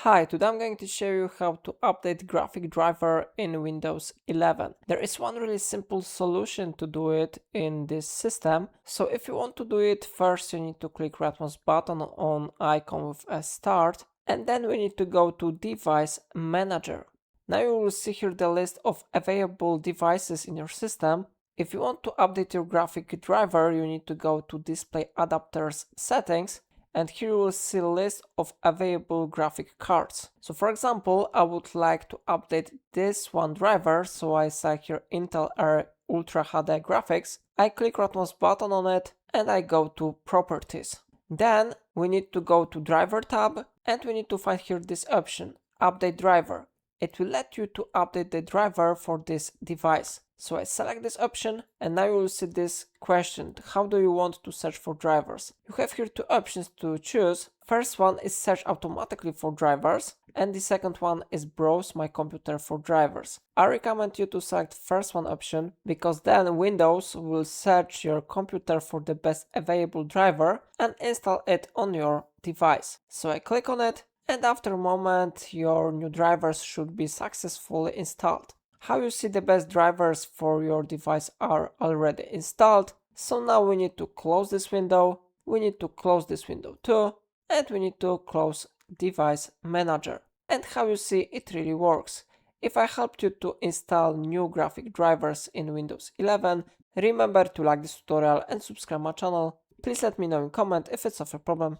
Hi, today I'm going to show you how to update graphic driver in Windows 11. There is one really simple solution to do it in this system. So if you want to do it, first you need to click right mouse button on icon with a start, and then we need to go to Device Manager. Now you will see here the list of available devices in your system. If you want to update your graphic driver, you need to go to Display Adapters Settings, and here you will see a list of available graphic cards. So for example, I would like to update this one driver, so I select here Intel Air Ultra HD Graphics. I click right mouse button on it and I go to Properties. Then we need to go to Driver tab and we need to find here this option, Update Driver. It will let you to update the driver for this device. So I select this option and now you will see this question, how do you want to search for drivers? You have here two options to choose. First one is search automatically for drivers and the second one is browse my computer for drivers. I recommend you to select first one option because then Windows will search your computer for the best available driver and install it on your device. So I click on it and after a moment your new drivers should be successfully installed. How you see the best drivers for your device are already installed. So now we need to close this window, we need to close this window too, and we need to close Device Manager. And how you see it really works. If I helped you to install new graphic drivers in Windows 11, remember to like this tutorial and subscribe my channel. Please let me know in comment if it's of a problem.